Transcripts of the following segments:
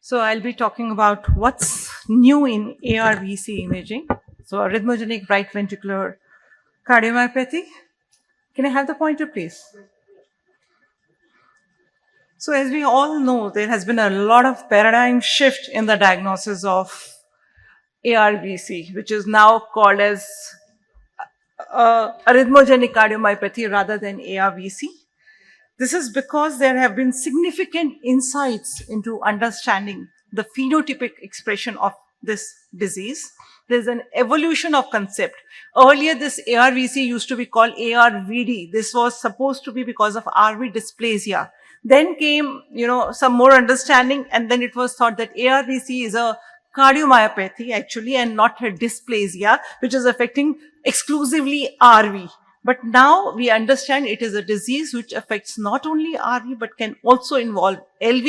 So I'll be talking about what's new in ARVC imaging. So arrhythmogenic right ventricular cardiomyopathy. Can I have the pointer, please? So as we all know, there has been a lot of paradigm shift in the diagnosis of ARVC, which is now called as arrhythmogenic cardiomyopathy rather than ARVC. This is because there have been significant insights into understanding the phenotypic expression of this disease. There's an evolution of concept. Earlier, this ARVC used to be called ARVD. This was supposed to be because of RV dysplasia. Then came, some more understanding, and then it was thought that ARVC is a cardiomyopathy actually and not a dysplasia, which is affecting exclusively RV. But now we understand it is a disease which affects not only RV but can also involve LV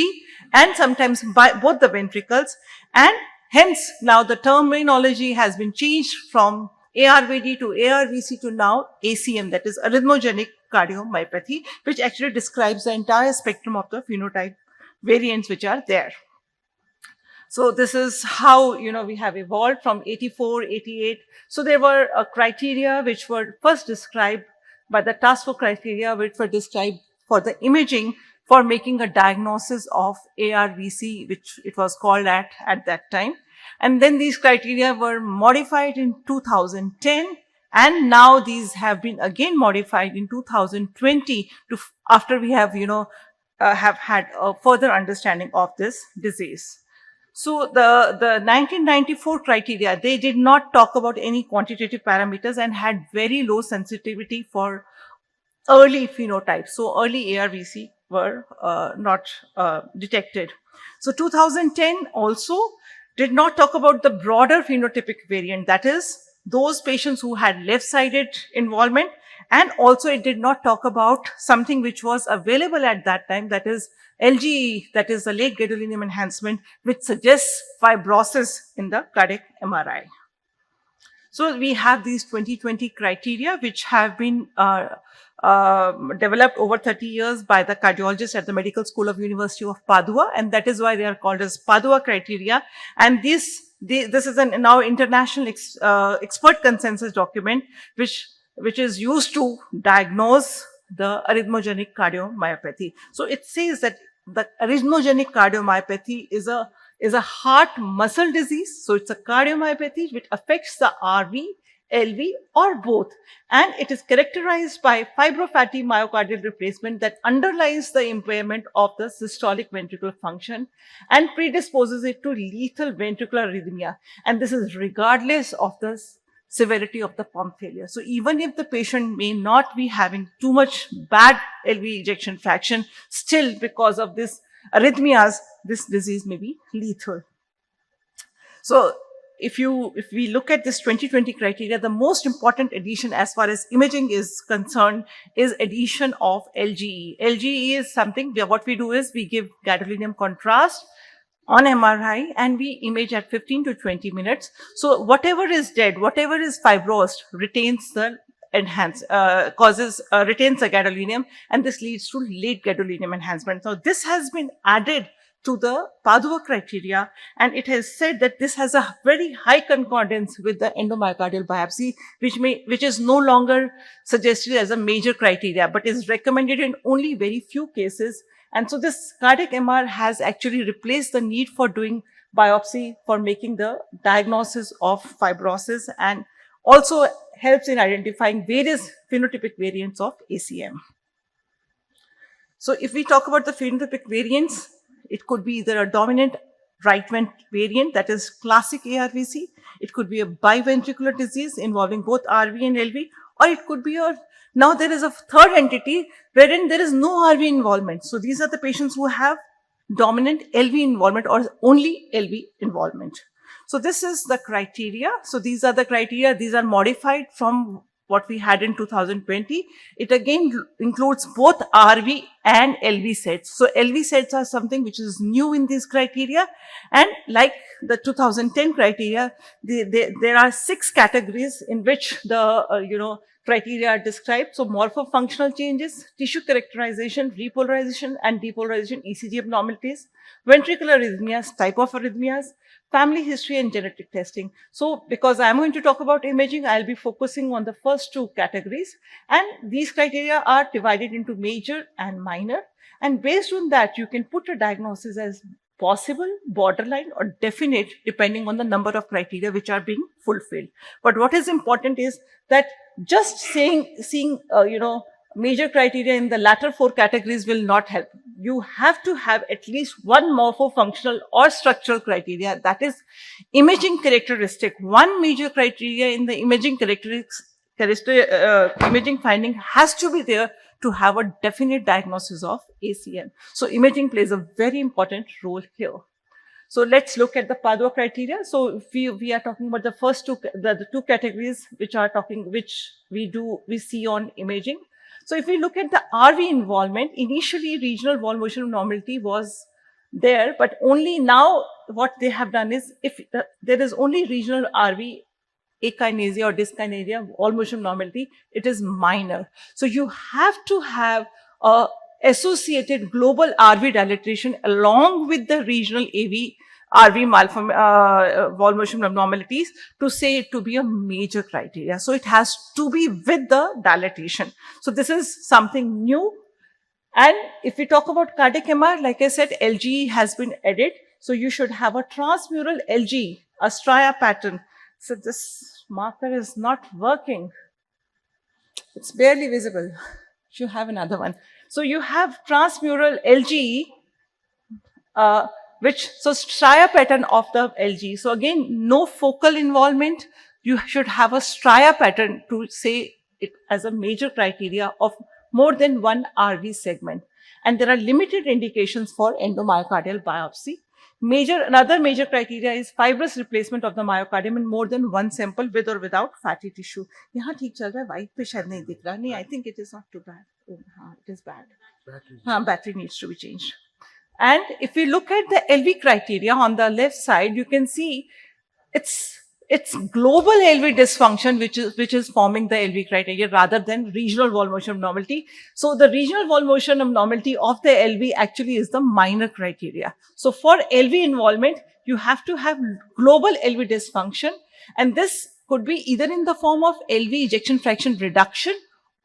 and sometimes both the ventricles. And hence now the terminology has been changed from ARVD to ARVC to now ACM, that is arrhythmogenic cardiomyopathy, which actually describes the entire spectrum of the phenotype variants which are there. So this is how, we have evolved from 84, 88. So there were criteria which were first described by the task force criteria, which were described for the imaging for making a diagnosis of ARVC, which it was called at that time. And then these criteria were modified in 2010. And now these have been again modified in 2020 after we have, have had a further understanding of this disease. So the 1994 criteria, they did not talk about any quantitative parameters and had very low sensitivity for early phenotypes. So early ARVC were not detected. So 2010 also did not talk about the broader phenotypic variant, that is those patients who had left-sided involvement, and also it did not talk about something which was available at that time, that is LGE, that is the late gadolinium enhancement, which suggests fibrosis in the cardiac MRI. So we have these 2020 criteria which have been developed over 30 years by the cardiologists at the Medical School of University of Padua, and that is why they are called as Padua criteria. And this is an now international expert consensus document which is used to diagnose the arrhythmogenic cardiomyopathy. So it says that the arrhythmogenic cardiomyopathy is a heart muscle disease. So it's a cardiomyopathy which affects the RV, LV or both. And it is characterized by fibrofatty myocardial replacement that underlies the impairment of the systolic ventricular function and predisposes it to lethal ventricular arrhythmia. And this is regardless of the severity of the pump failure. So even if the patient may not be having too much bad LV ejection fraction, still because of this arrhythmias, this disease may be lethal. So if we look at this 2020 criteria, the most important addition as far as imaging is concerned is addition of LGE. LGE is something what we do is we give gadolinium contrast on MRI and we image at 15 to 20 minutes. So whatever is dead, whatever is fibrosed retains the retains the gadolinium, and this leads to late gadolinium enhancement. So this has been added to the Padua criteria, and it has said that this has a very high concordance with the endomyocardial biopsy, which is no longer suggested as a major criteria, but is recommended in only very few cases. And so this cardiac MR has actually replaced the need for doing biopsy for making the diagnosis of fibrosis, and also helps in identifying various phenotypic variants of ACM. So if we talk about the phenotypic variants, it could be either a dominant right vent variant, that is classic ARVC. It could be a biventricular disease involving both RV and LV, or it could be now there is a third entity wherein there is no RV involvement. So these are the patients who have dominant LV involvement or only LV involvement. So this is the criteria. So these are the criteria. These are modified from what we had in 2020. It again includes both RV and LV sets. So LV sets are something which is new in these criteria. And like the 2010 criteria, there are 6 categories in which the, criteria are described. So morphofunctional changes, tissue characterization, repolarization and depolarization, ECG abnormalities, ventricular arrhythmias, type of arrhythmias, family history and genetic testing. So because I'm going to talk about imaging, I'll be focusing on the first two categories. And these criteria are divided into major and minor. And based on that, you can put a diagnosis as possible, borderline, or definite, depending on the number of criteria which are being fulfilled. But what is important is that just seeing major criteria in the latter four categories will not help. You have to have at least one morphofunctional or structural criteria, that is imaging characteristic. One major criteria in the imaging imaging finding has to be there to have a definite diagnosis of ACM. So imaging plays a very important role here. So let's look at the Padua criteria. So if we are talking about the first two, the two categories which we see on imaging. So if we look at the RV involvement, initially regional wall motion abnormality was there, but only now what they have done is if there is only regional RV akinesia or dyskinesia, wall motion abnormality, it is minor. So you have to have a associated global RV dilatation along with the regional RV wall motion abnormalities to say it to be a major criteria. So it has to be with the dilatation. So this is something new. And if we talk about cardiac MR, like I said, LGE has been added. So you should have a transmural LGE, a stria pattern. So this marker is not working. It's barely visible. You have another one. So you have transmural LGE, so stria pattern of the LGE. So again, no focal involvement. You should have a stria pattern to say it as a major criteria of more than one RV segment. And there are limited indications for endomyocardial biopsy. Another major criteria is fibrous replacement of the myocardium in more than one sample with or without fatty tissue. यहाँ ठीक चल रहा है, white पे शायद नहीं दिख रहा. नहीं, I think it is not too bad. Oh, it is bad. Battery needs to be changed. And if we look at the LV criteria on the left side, you can see it's global LV dysfunction which is forming the LV criteria rather than regional wall motion abnormality. So the regional wall motion abnormality of the LV actually is the minor criteria. So for LV involvement, you have to have global LV dysfunction, and this could be either in the form of LV ejection fraction reduction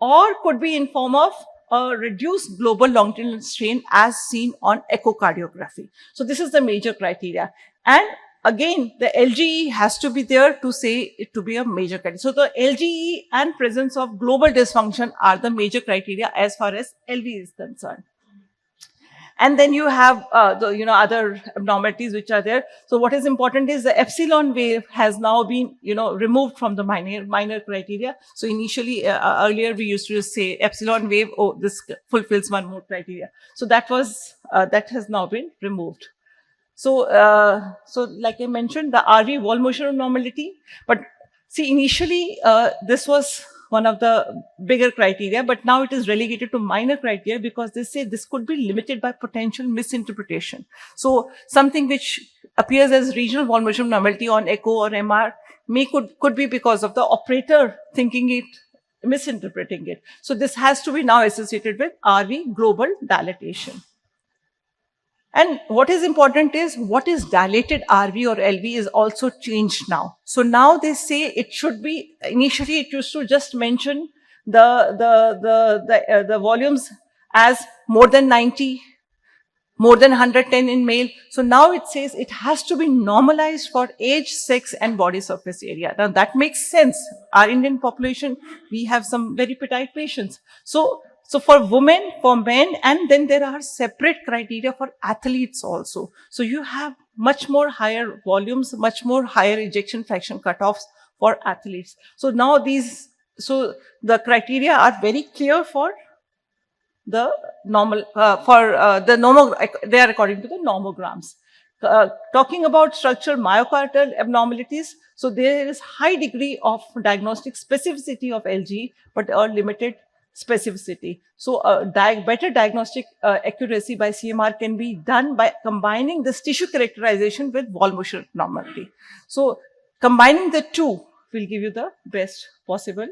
or could be in form of a reduced global longitudinal strain as seen on echocardiography. So this is the major criteria. And again, the LGE has to be there to say it to be a major criteria. So the LGE and presence of global dysfunction are the major criteria as far as LV is concerned. And then you have other abnormalities which are there. So what is important is the epsilon wave has now been removed from the minor criteria. So initially earlier we used to say epsilon wave, oh, this fulfills one more criteria. So that has now been removed. So like I mentioned, the RV wall motion abnormality, but see initially this was one of the bigger criteria, but now it is relegated to minor criteria because they say this could be limited by potential misinterpretation. So something which appears as regional wall motion abnormality on echo or MR could be because of the operator misinterpreting it. So this has to be now associated with RV global dilatation. And what is important is what is dilated RV or LV is also changed now. So now they say it should be, initially it used to just mention the volumes as more than 90, more than 110 in male. So now it says it has to be normalized for age, sex and body surface area. Now that makes sense. Our Indian population, we have some very petite patients. So for women, for men, and then there are separate criteria for athletes also. So you have much more higher volumes, much more higher ejection fraction cutoffs for athletes. So now the criteria are very clear for the normal, they are according to the normograms. Talking about structural myocardial abnormalities, so there is high degree of diagnostic specificity of LG, but a limited specificity. So better diagnostic accuracy by CMR can be done by combining this tissue characterization with wall motion abnormality. So combining the two will give you the best possible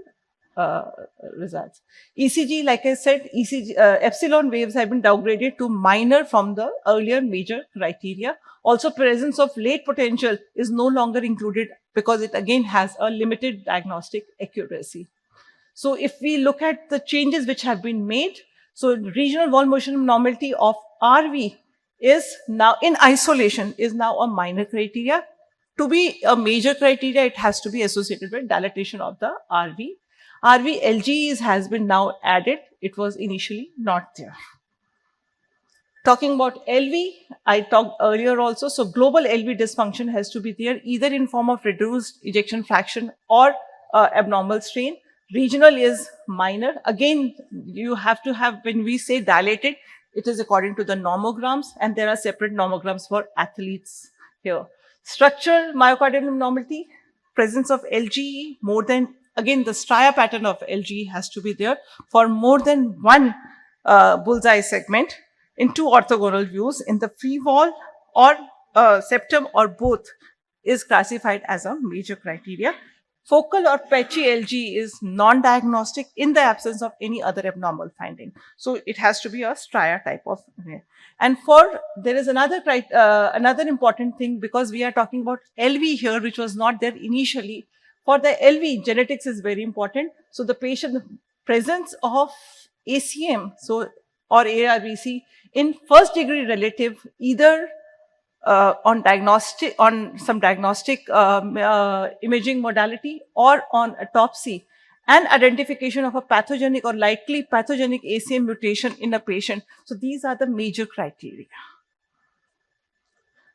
results. ECG, like I said, ECG epsilon waves have been downgraded to minor from the earlier major criteria. Also, presence of late potential is no longer included because it again has a limited diagnostic accuracy. So if we look at the changes which have been made, so regional wall motion abnormality of RV is now in isolation is now a minor criteria. To be a major criteria, it has to be associated with dilatation of the RV. RV LGEs has been now added. It was initially not there. Talking about LV, I talked earlier also. So global LV dysfunction has to be there either in form of reduced ejection fraction or abnormal strain. Regional is minor. Again, you have to have, when we say dilated, it is according to the normograms, and there are separate normograms for athletes here. Structural myocardial abnormality, presence of LGE more than, again, the stria pattern of LGE has to be there for more than one bullseye segment in two orthogonal views in the free wall or septum or both is classified as a major criteria. Focal or patchy LG is non-diagnostic in the absence of any other abnormal finding. So it has to be a stria type of. And there is another important thing, because we are talking about LV here, which was not there initially. For the LV, genetics is very important. So the patient presence of ACM, or ARVC in first degree relative, either on some diagnostic imaging modality or on autopsy, and identification of a pathogenic or likely pathogenic ACM mutation in a patient. So these are the major criteria.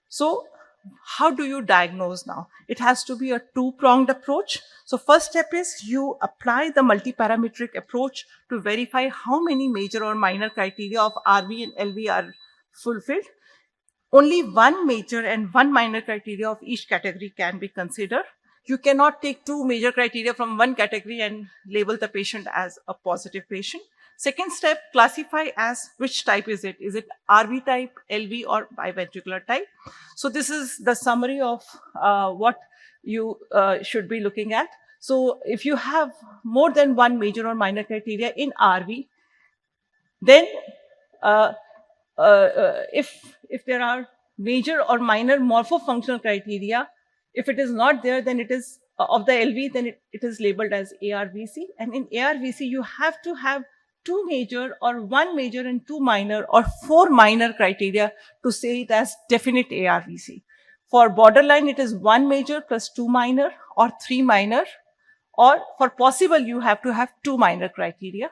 So how do you diagnose now? It has to be a two-pronged approach. So first step is you apply the multi-parametric approach to verify how many major or minor criteria of RV and LV are fulfilled. Only one major and one minor criteria of each category can be considered. You cannot take two major criteria from one category and label the patient as a positive patient. Second step, classify as which type is it? Is it RV type, LV, or biventricular type? So this is the summary of what you should be looking at. So if you have more than one major or minor criteria in RV, then if there are major or minor morphofunctional criteria, if it is not there, then it is of the LV, then it is labeled as ARVC. And in ARVC, you have to have two major or one major and two minor or four minor criteria to say it as definite ARVC. For borderline, it is one major plus two minor or three minor, or for possible, you have to have two minor criteria.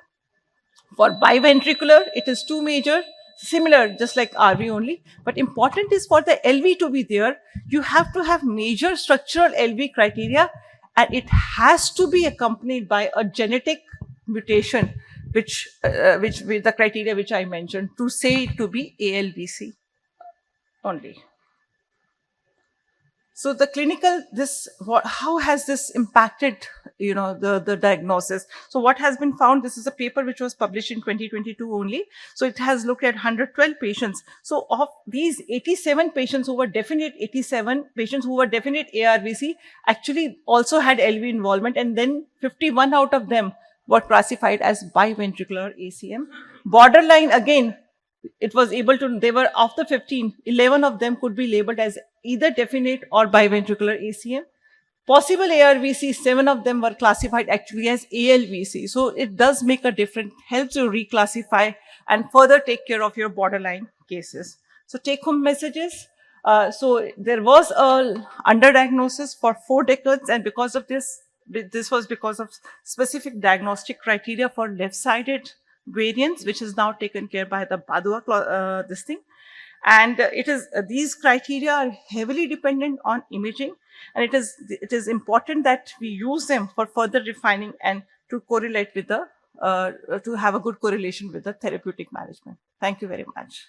For biventricular, it is two major, similar, just like RV only. But important is for the LV to be there, you have to have major structural LV criteria, and it has to be accompanied by a genetic mutation, which with the criteria which I mentioned, to say it to be ALVC only. So the clinical, how has this impacted, the diagnosis? So what has been found, this is a paper which was published in 2022 only. So it has looked at 112 patients. So of these 87 patients who were definite, 87 patients who were definite ARVC actually also had LV involvement, and then 51 out of them were classified as biventricular ACM. Borderline, again, it was they were of the 15, 11 of them could be labeled as either definite or biventricular ACM. Possible ARVC, 7 of them were classified actually as ALVC. So it does make a difference, helps you reclassify and further take care of your borderline cases. So take home messages. So there was a underdiagnosis for 4 decades, and because of this was because of specific diagnostic criteria for left-sided variants, which is now taken care by the Padua this thing. And it is these criteria are heavily dependent on imaging, and it is important that we use them for further refining and to correlate with the to have a good correlation with the therapeutic management. Thank you very much.